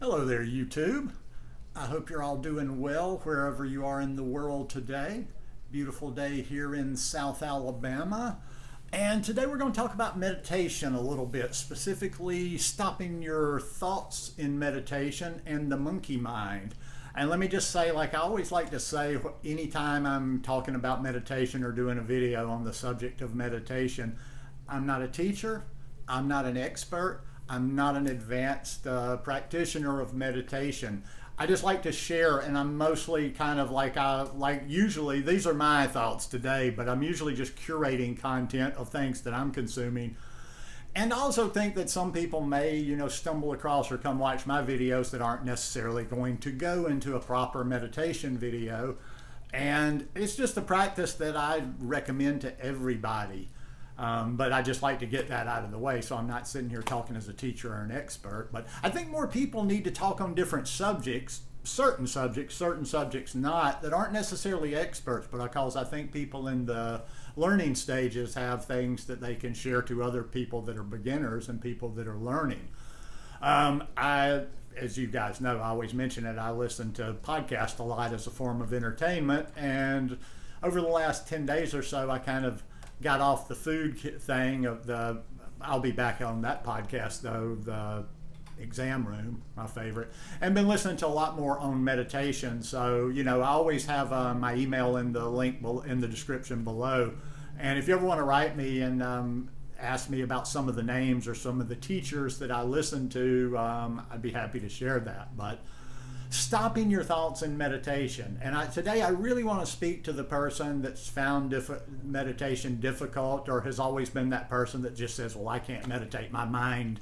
Hello there, YouTube. I hope you're all doing well wherever you are in the world today. Beautiful day here in South Alabama. And today we're going to talk about meditation a little bit, specifically stopping your thoughts in meditation and the monkey mind. And let me just say, like I always like to say, anytime I'm talking about meditation or doing a video on the subject of meditation, I'm not a teacher, I'm not an expert, I'm not an advanced practitioner of meditation. I just like to share, and I'm mostly kind of usually these are my thoughts today, but I'm usually just curating content of things that I'm consuming. And I also think that some people may, stumble across or come watch my videos that aren't necessarily going to go into a proper meditation video. And it's just a practice that I recommend to everybody. But I just like to get that out of the way, so I'm not sitting here talking as a teacher or an expert. But I think more people need to talk on different subjects, certain subjects not, that aren't necessarily experts, but because I think people in the learning stages have things that they can share to other people that are beginners and people that are learning. As you guys know, I always mention it, I listen to podcasts a lot as a form of entertainment, and over the last 10 days or so, I kind of got off the food thing I'll be back on that podcast though, the exam room, my favorite, and been listening to a lot more on meditation. So, I always have my email in the link in the description below. And if you ever want to write me and ask me about some of the names or some of the teachers that I listen to, I'd be happy to share that. But stopping your thoughts in meditation. And today I really want to speak to the person that's found meditation difficult, or has always been that person that just says, well, I can't meditate, my mind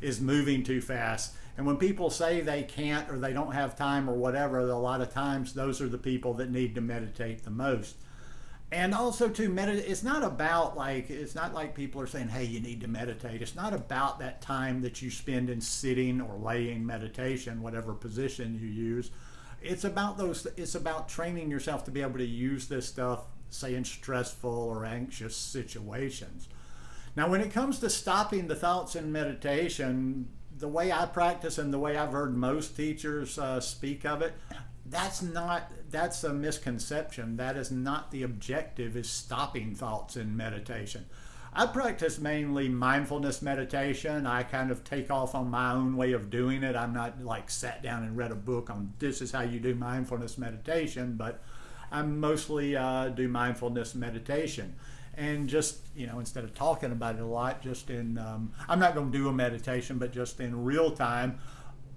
is moving too fast. And when people say they can't or they don't have time or whatever, a lot of times those are the people that need to meditate the most. And also to meditate, it's not like people are saying, hey, you need to meditate. It's not about that time that you spend in sitting or laying meditation, whatever position you use. It's about training yourself to be able to use this stuff, say in stressful or anxious situations. Now, when it comes to stopping the thoughts in meditation, the way I practice and the way I've heard most teachers speak of it, that's a misconception. That is not the objective, is stopping thoughts in meditation. I practice mainly mindfulness meditation. I kind of take off on my own way of doing it. I'm not like sat down and read a book on this is how you do mindfulness meditation, but I mostly do mindfulness meditation. And just, instead of talking about it a lot, I'm not going to do a meditation, but just in real time,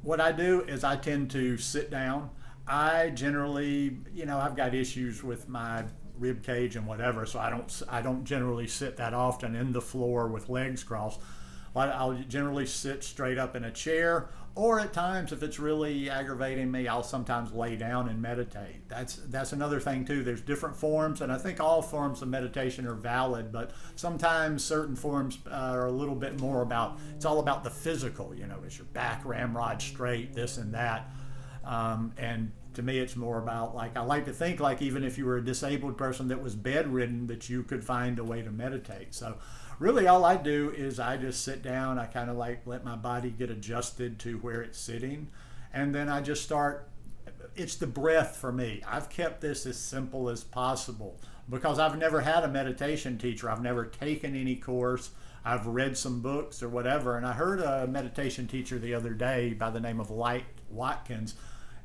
what I do is I tend to sit down. I generally, I've got issues with my rib cage and whatever, so I don't generally sit that often in the floor with legs crossed. I'll generally sit straight up in a chair, or at times, if it's really aggravating me, I'll sometimes lay down and meditate. That's another thing too. There's different forms, and I think all forms of meditation are valid, but sometimes certain forms are a little bit more it's all about the physical, is your back ramrod straight, this and that. And to me, it's more about, I like to think even if you were a disabled person that was bedridden, that you could find a way to meditate. So really all I do is I just sit down. I kind of let my body get adjusted to where it's sitting. And then I just it's the breath for me. I've kept this as simple as possible because I've never had a meditation teacher. I've never taken any course. I've read some books or whatever. And I heard a meditation teacher the other day by the name of Light Watkins.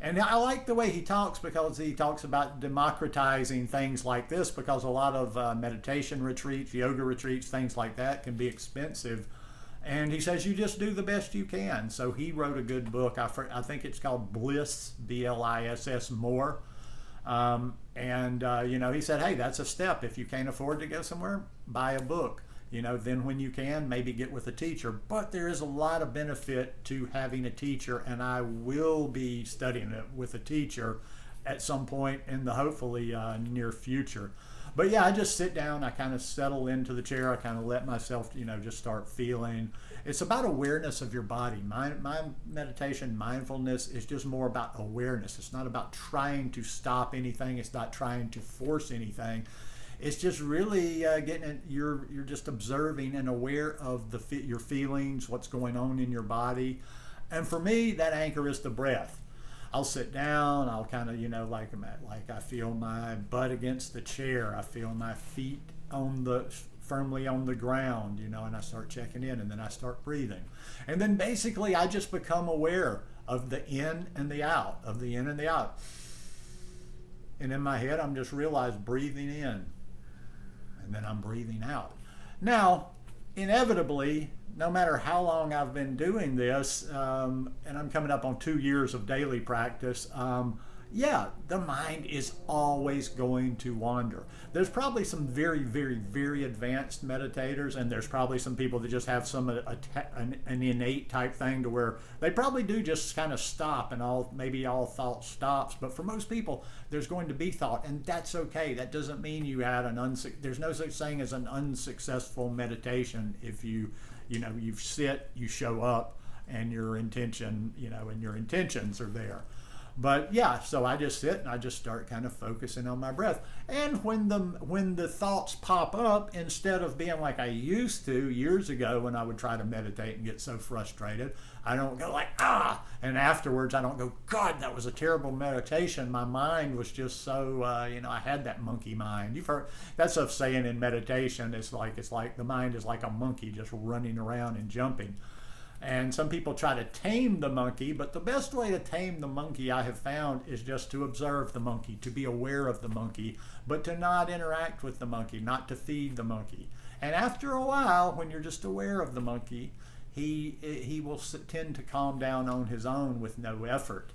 And I like the way he talks, because he talks about democratizing things like this, because a lot of meditation retreats, yoga retreats, things like that can be expensive. And he says you just do the best you can. So he wrote a good book. I think it's called Bliss, B-L-I-S-S, More. He said, hey, that's a step. If you can't afford to go somewhere, buy a book. Then when you can, maybe get with a teacher. But there is a lot of benefit to having a teacher, and I will be studying it with a teacher at some point in the hopefully near future. But yeah, I just sit down, I kind of settle into the chair, I kind of let myself, just start feeling. It's about awareness of your body. My meditation, mindfulness, is just more about awareness. It's not about trying to stop anything. It's not trying to force anything. It's just really getting it. You're just observing and aware of your feelings, what's going on in your body. And for me, that anchor is the breath. I'll sit down, I'll kind of, like I feel my butt against the chair, I feel my feet firmly on the ground, and I start checking in, and then I start breathing. And then basically I just become aware of the in and the out, And in my head, I'm just breathing in, and then I'm breathing out. Now, inevitably, no matter how long I've been doing this, and I'm coming up on 2 years of daily practice, the mind is always going to wander. There's probably some very, very, very advanced meditators, and there's probably some people that just have an innate type thing to where they probably do just kind of stop, and maybe all thought stops. But for most people, there's going to be thought, and that's okay. That doesn't mean you had there's no such thing as an unsuccessful meditation if you sit, you show up, and your intention, and your intentions are there. But so I just sit and I just start kind of focusing on my breath. And when the thoughts pop up, instead of being like I used to years ago when I would try to meditate and get so frustrated, I don't go like, and afterwards I don't go, God, that was a terrible meditation. My mind was just so, I had that monkey mind. You've heard, that's a saying in meditation. It's like the mind is like a monkey just running around and jumping. And some people try to tame the monkey, but the best way to tame the monkey, I have found, is just to observe the monkey, to be aware of the monkey, but to not interact with the monkey, not to feed the monkey. And after a while, when you're just aware of the monkey, he will tend to calm down on his own with no effort.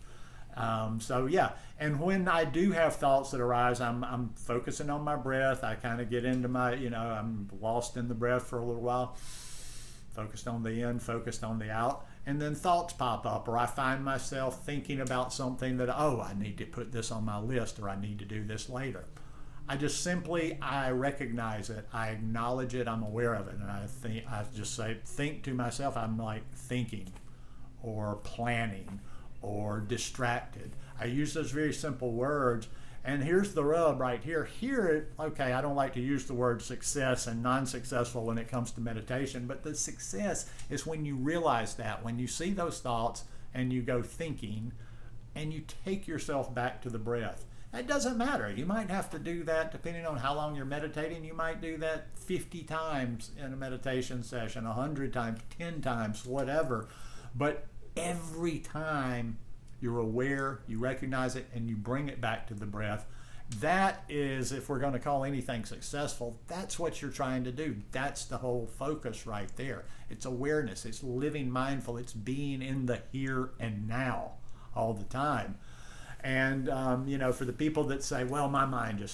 And when I do have thoughts that arise, I'm focusing on my breath. I kind of get into my, I'm lost in the breath for a little while. Focused on the in, focused on the out, and then thoughts pop up, or I find myself thinking about something that, I need to put this on my list, or I need to do this later. I recognize it, I acknowledge it, I'm aware of it, and I just think to myself, I'm like thinking, or planning, or distracted. I use those very simple words. And here's the rub right here. I don't like to use the word success and non-successful when it comes to meditation, but the success is when you realize that, when you see those thoughts and you go thinking and you take yourself back to the breath. It doesn't matter. You might have to do that depending on how long you're meditating. You might do that 50 times in a meditation session, 100 times, 10 times, whatever. But every time you're aware, you recognize it, and you bring it back to the breath. That is, if we're going to call anything successful, that's what you're trying to do. That's the whole focus right there. It's awareness. It's living mindful. It's being in the here and now all the time. And, for the people that say, well, my mind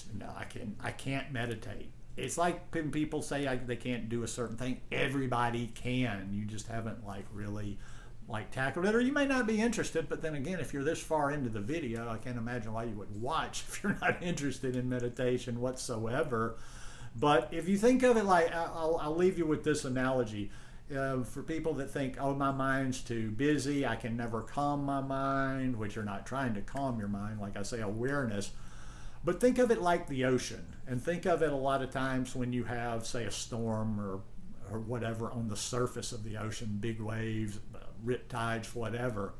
I can't meditate. It's like when people say they can't do a certain thing. Everybody can. You just haven't really tackled it, or you may not be interested. But then again, if you're this far into the video, I can't imagine why you would watch if you're not interested in meditation whatsoever. But if you think of it I'll leave you with this analogy. For people that think, my mind's too busy, I can never calm my mind, which you're not trying to calm your mind, like I say, awareness. But think of it like the ocean, and think of it a lot of times when you have, say, a storm or whatever on the surface of the ocean, big waves, rip tides, whatever.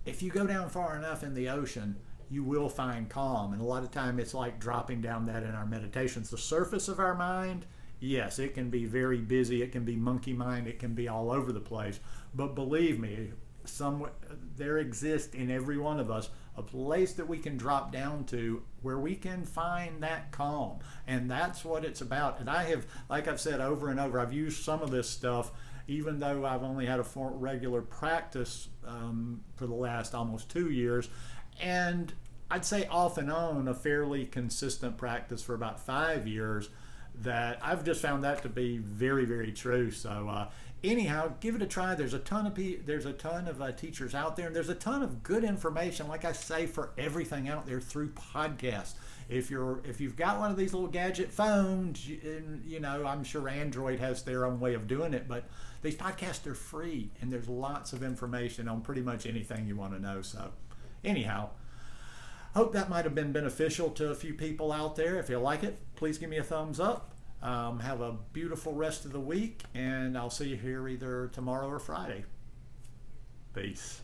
If you go down far enough in the ocean, you will find calm. And a lot of time it's like dropping down that in our meditations. The surface of our mind, yes, it can be very busy. It can be monkey mind. It can be all over the place. But believe me, there exists in every one of us a place that we can drop down to where we can find that calm. And that's what it's about. And I have, like I've said over and over, I've used some of this stuff even though I've only had a regular practice for the last almost 2 years. And I'd say off and on a fairly consistent practice for about 5 years, that I've just found that to be very, very true. So anyhow, give it a try. There's a ton of teachers out there, and there's a ton of good information, like I say, for everything out there through podcasts. If you've got one of these little gadget phones, I'm sure Android has their own way of doing it, but these podcasts are free, and there's lots of information on pretty much anything you want to know. So anyhow, hope that might have been beneficial to a few people out there. If you like it, please give me a thumbs up. Have a beautiful rest of the week, and I'll see you here either tomorrow or Friday. Peace.